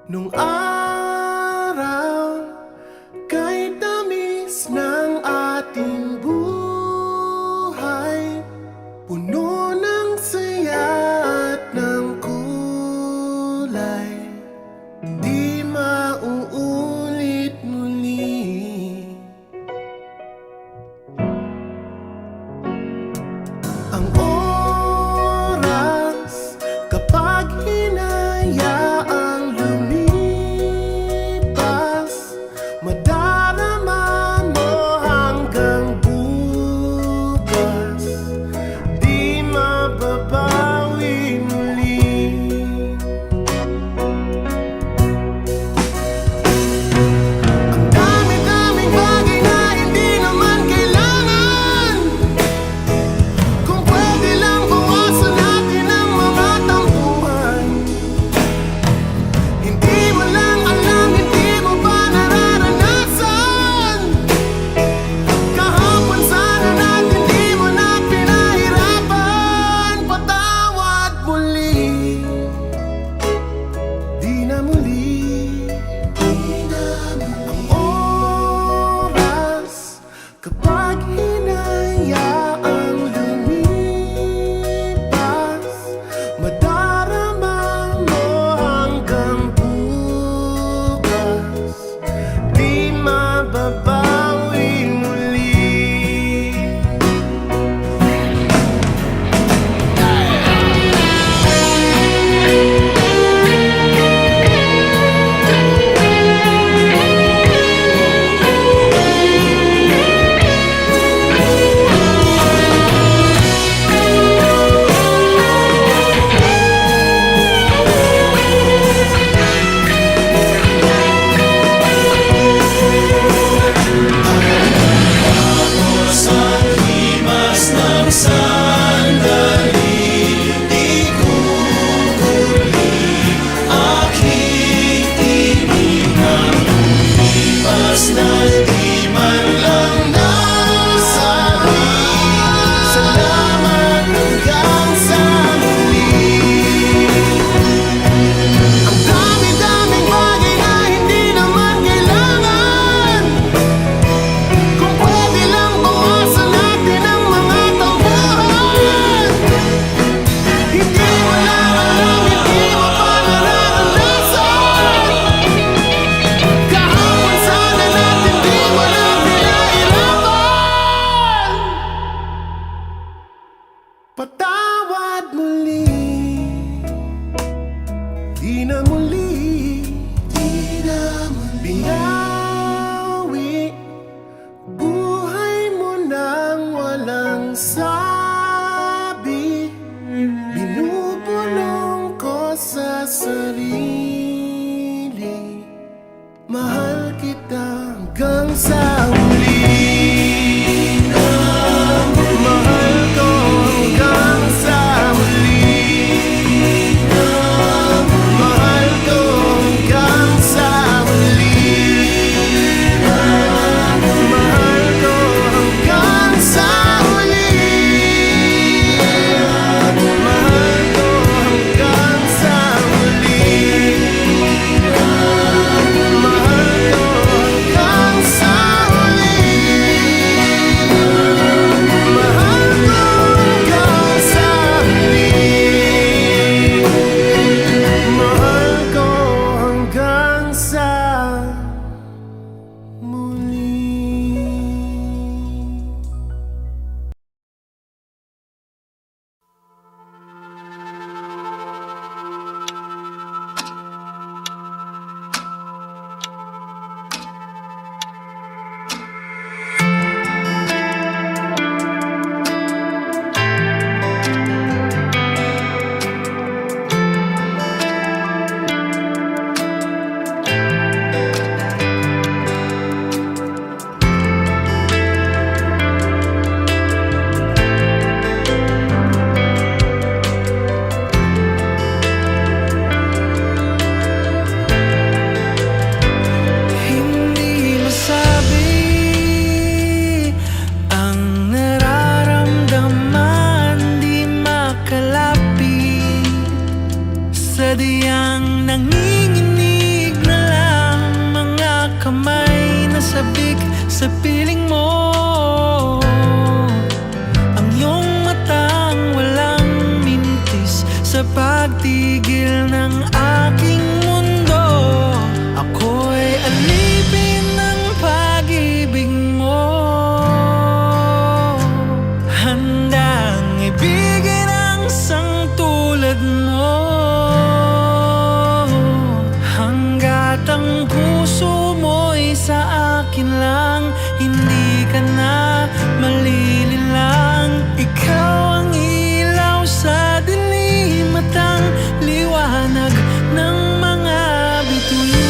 Nung araw, kay tamis ng ating buhay, puno ng saya at ng kulay, di mauulit muli. Ang oras kapag hinayaang lumipas, madarama mo hanggang bukas, di mababawi muli. Ang dami-daming bagay na hindi naman kailangan, kung pwede lang bawasan natin ang mga tampuhan. Hindi mo lang alam, hindi mo pa nararanasan. Kahapon sana natin di mo na pinahirapan. Patawad muli, di na muli. Ang oras kapag hinayaang lumipas, madarama mo hanggang bukas, di mababawi muli. Salamat hanggang sa muli. Ang dami-daming bagay na hindi naman kailangan, kung pwede lang bawasan natin ang mga tampuhan. Hindi mo lang alam, hindi mo pa nararanasan. Kahapon sana natin di mo na pinahirapan. Patawad muli, di na muli, di na muli. Binawi buhay mo nang walang sabi, binubulong ko sa sarili, mahal kita hanggang sa huli. Mahal ko hanggang sa pagtigil ng aking mundo. Ako'y alipin ng pag-ibig mo, handang ibigin ang isang tulad mo. Hanggat ang puso mo'y sa akin lang, hindi ka na malililang. Ikaw ang ilaw sa dilim at ang liwanag ng mga bituin.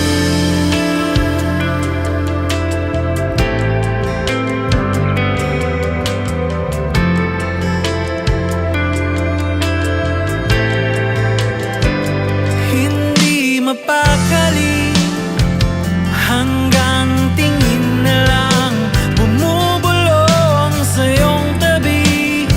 Hindi mapakali hanggang tingin na lang bumubulong sa iyong tabi.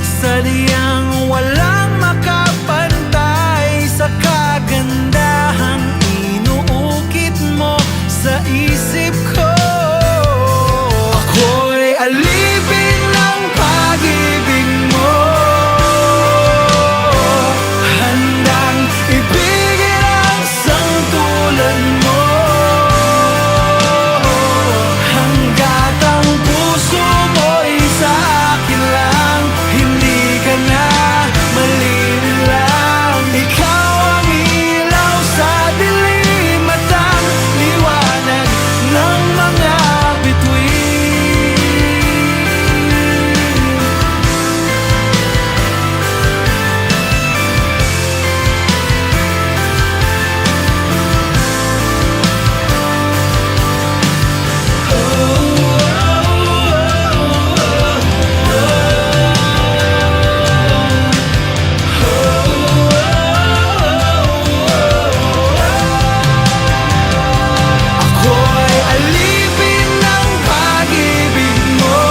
Sadyang walang makapantay sa kagandahang inuukit mo sa isip ko. Ako'y alipin ng pag-ibig mo, handang ibigin ang isang tulad mo. Hanggat ang puso mo'y sa akin lang, hindi ka na malililang. Ikaw ang ilaw sa dilim at ang liwanag ng mga bituin. Ako'y alipin ng pag-ibig mo,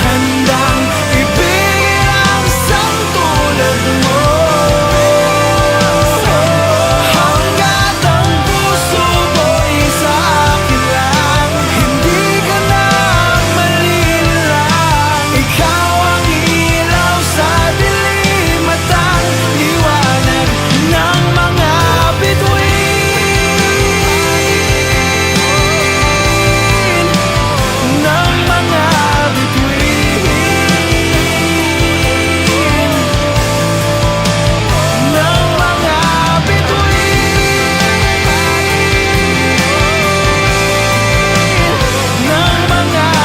handang ibigin ang isang tulad mo. Hanggat ang puso mo'y sa akin lang, hindi ka na malililang. Ikaw ang ilaw sa dilim at ang liwanag ng mga bituin. Ng mga bituin. Ng mga bituin. Ng mga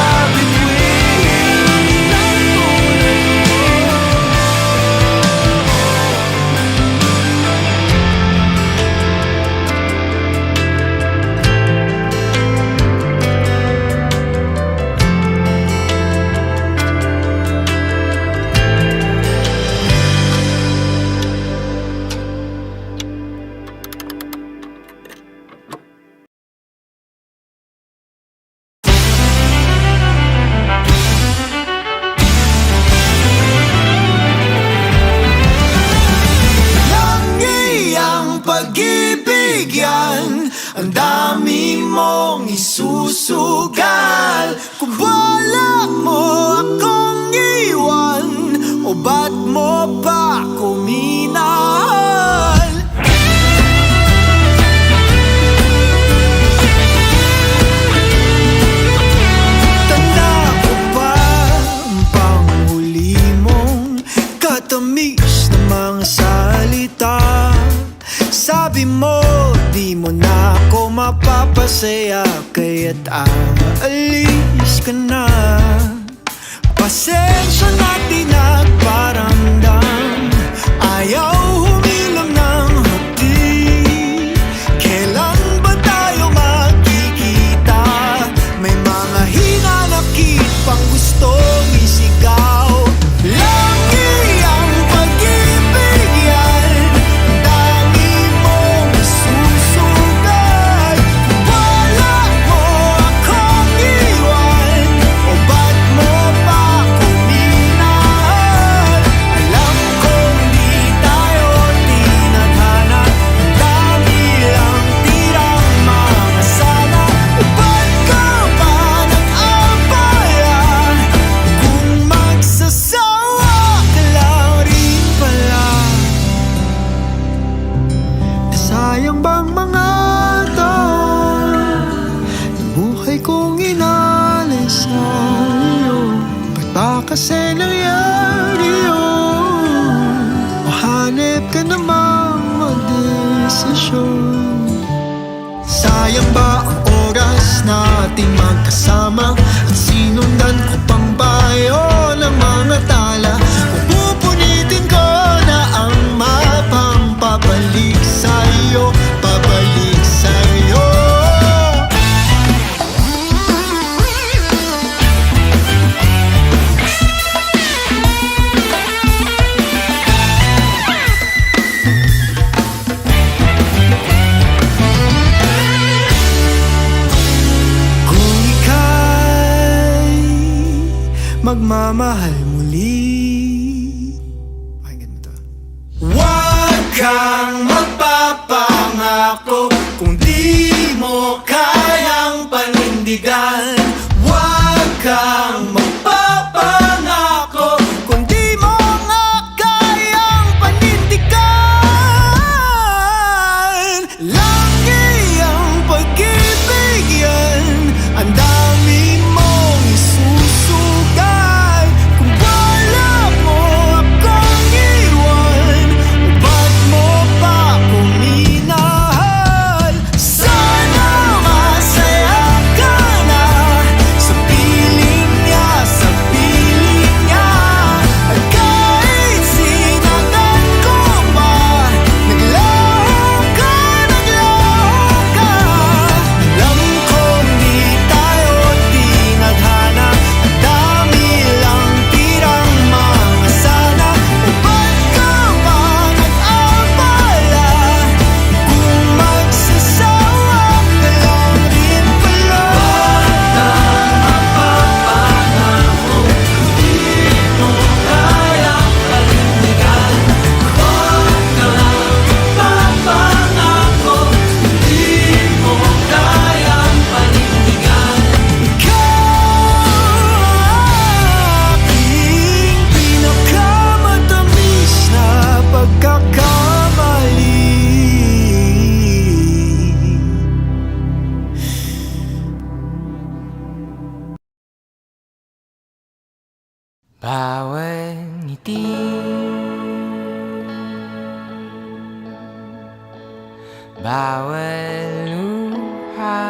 Langi ang pag-ibig yan, ang dami mong isusugal. Kung balak mo akong iwan, o ba't mo pa ako minahal? Tanda ko pa ang panghuli mong katamis na mga salita. Sabi mo, di mo na ako mapapasaya, kaya't aalis ka na. Pasensya na di nagparamdam, ayaw humilang ng hapdi. Kailan ba tayo magkikita? May mga hinanakit pang gustong isigaw. Langi ang pag-ibig yan, dami mong isusugal. Balak mo akong iwan, o ba't mo pa ako minahal? ba kasi nangyari yun? O hanip ka namang magdesisyon? Sayang ba ang oras nating magkasama? At sinundan ko pang bayo ng mga tala? Kung pupunitin ko na ang mapang pabalik sa'yo, pabalik sa'yo. Magmamahal muli. Pakinggan mo to. Huwag kang magpapangako kung di mo kayang panindigan. Huwag kang magpapangako kung di mo nga kayang panindigan. Lagi ang pag-ibig yan, ang dami mong isusugay. Kung wala mo akong iwan, ba't mo pa ako minahal? Sana masaya ka na sa piling niya, sa piling niya. At kahit sinaktan ko pa, naglaho ka, naglaho ka. Alam kong di tayo tinadhana, ang dami lang tirang mga sana. O ba't ka ba nag-abala? Kung magsasawa ka lang rin pala. Aking pinakamatamis na pagkakamali. Bawat ngiti, bawat luha,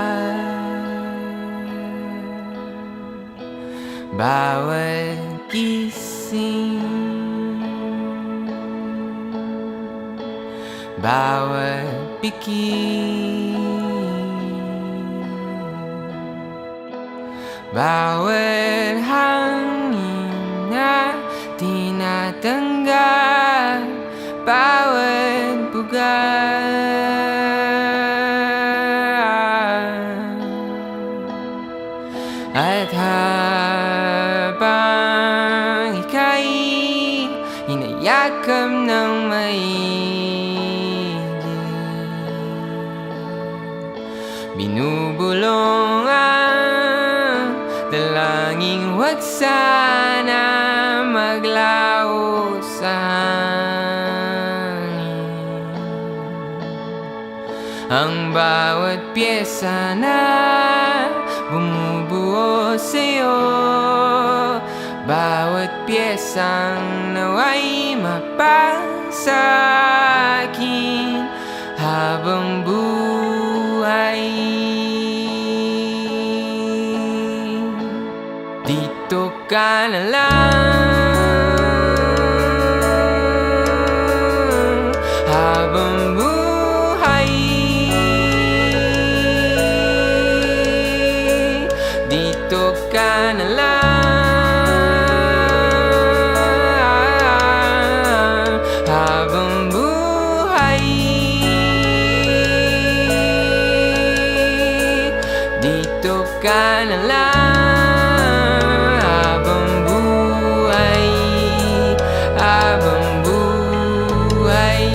bawat gising, bawat pikir, bawat hangin na tinatanggap, bawat bugat. At habang ika'y hinayakap ng maigit, binubulong ang dalangin, huwag sana maglaho sa hangin. Ang bawat pyesa na bumubuo sa'yo, bawat pyesang nawa'y mapasa'kin habang buhay. Dito ka na lang habang buhay. Dito ka na lang habang buhay. Dito ka na lang habang buhay, habang buhay.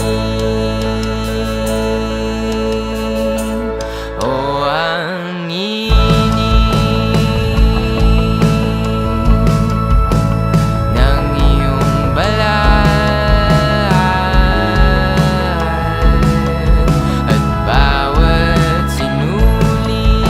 O ang ng iyong balat at bawat sinuli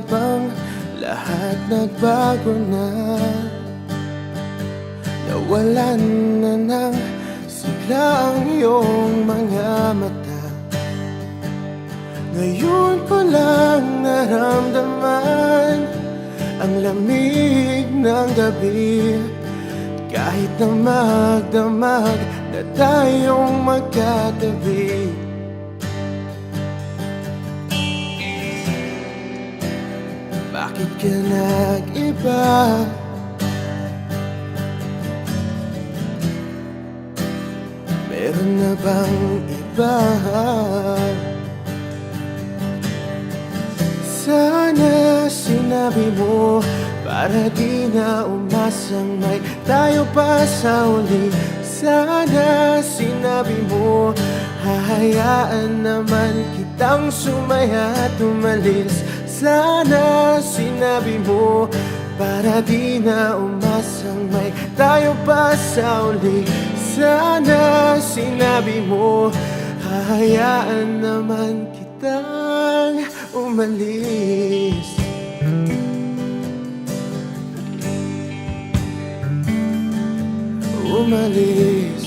bang lahat nagbago na? Nawalan na ng sigla ang iyong mga mata. Ngayon ko lang naramdaman ang lamig ng gabi. Kahit na magdamag na tayong magkatabi. Bakit ka nag-iba? Meron na bang iba? Sana sinabi mo para di na umasang may tayo pa sa uli. Sana sinabi mo hahayaan naman kitang sumaya at umalis. Sana sinabi mo para di na umasang may tayo pa sa uli. Sana sinabi mo hahayaan naman kitang umalis. Umalis.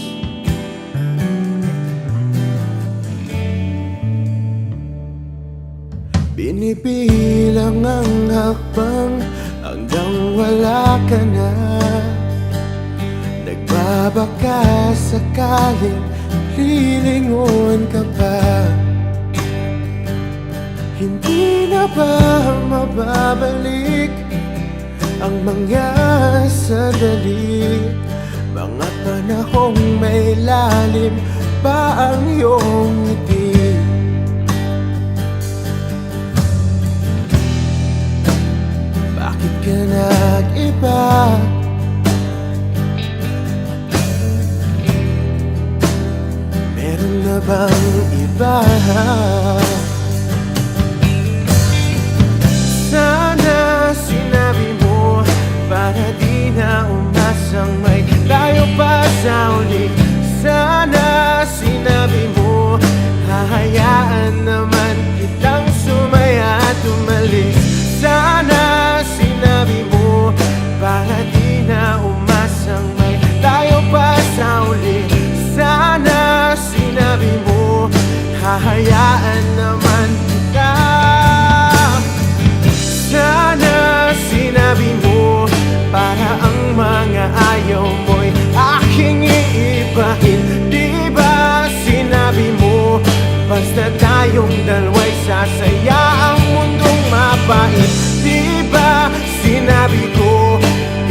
Binibilang ang hakbang hanggang wala ka na. Nagbabaka sakaling lilingon ka pa. Hindi na ba mababalik ang mga sandali? Mga panahong may lalim pa ang iyong ngiti. Bakit ka nag-iba? Meron na bang iba? Sana sinabi mo para di na umasang may tayo pa sa uli. Sana sinabi mo hahayaan naman kitang sumaya at umalis. Sana sinabi mo para di na umasang may tayo pa sa uli. Sana sinabi mo hahayaan naman kita. Sana sinabi mo para ang mga ayaw mo'y aking iibahin. Di ba sinabi mo basta tayong dalawa'y sasaya ang mundong mapait? Di ba sinabi ko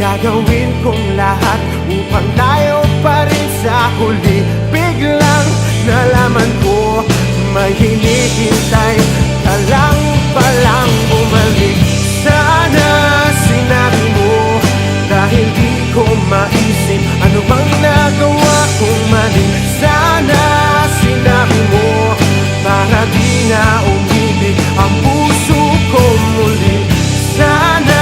gagawin kong lahat upang tayo pa rin sa huli? Biglang nalaman ko may hinihintay ka lang palang bumalik. Sana sinabi mo dahil di ko maisip ano bang nagawa kong mali. Sana sinabi mo para di na umibig ang puso ko muli. Sana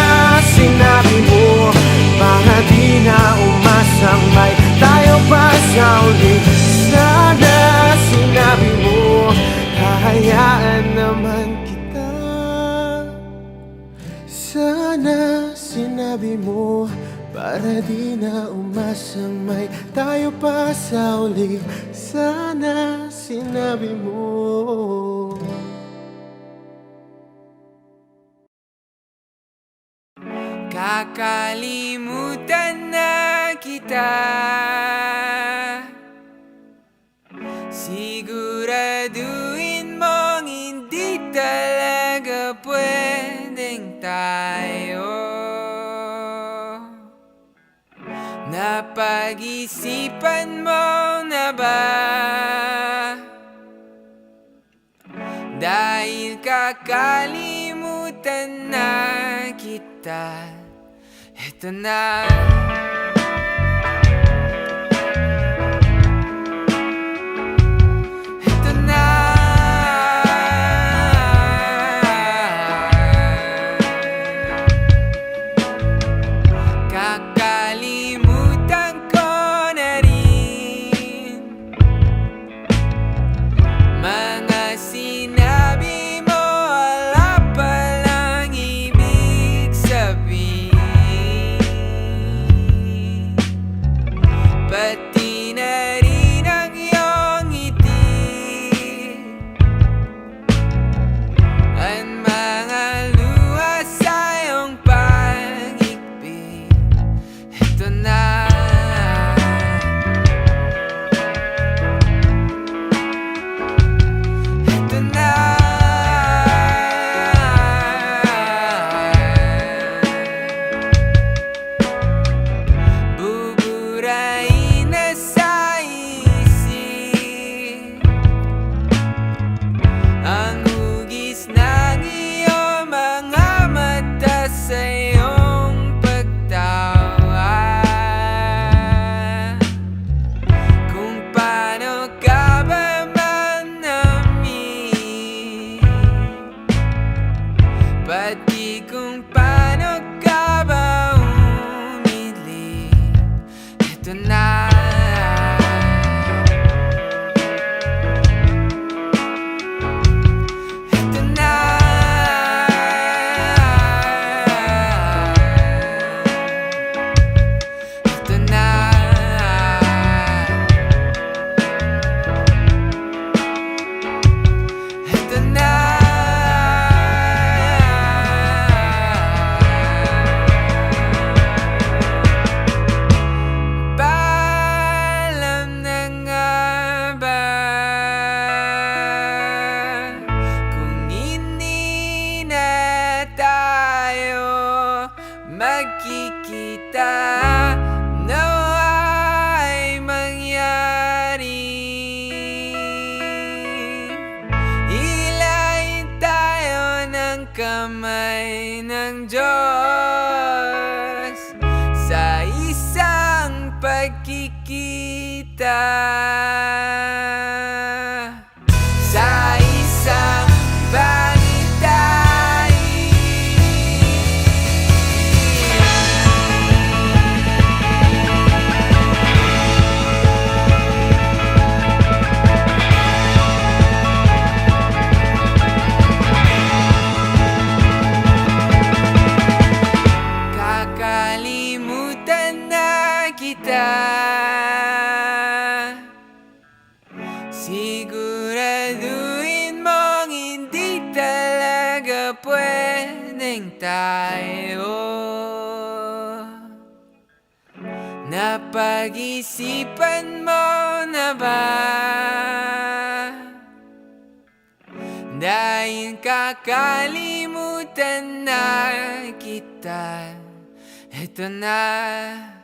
sinabi mo para di na umasang may tayo pa sa uli. Sana sinabi mo hahayaan naman kita. Sana sinabi mo para di na umasang may tayo pa sa uli. Sana sinabi mo. Kakalimutan na kita. Siguraduhin mong hindi talaga pwedeng tayo. Napag-isipan mo na ba? Dahil kakalimutan na kita. Eto na. Eto na. Kakalimutan ko na rin mga sinabi mo, wala palang pati na rin ang iyong ngiti. Ang mga luha sa iyong pag-ibig, ito na. Ito na. Buburahin na sa isip ang hugis ng iyong mga mata sa iyong pagtawa. Kung paano ka ba manamig, pati kung paano ka ba umiling, ito na. Ito na. Ito na. Ito na. Paalam na nga ba kung hindi na tayo magkikita, nawa'y mangyari. Hilahin tayo ng kamay ng Diyos sa isang pagkikita, sa isang bangitain. Kakalimutan na kita, siguraduhin mong hindi talaga pwedeng tayo. Napag-isipan mo na ba? Dahil kakalimutan na kita, ito na.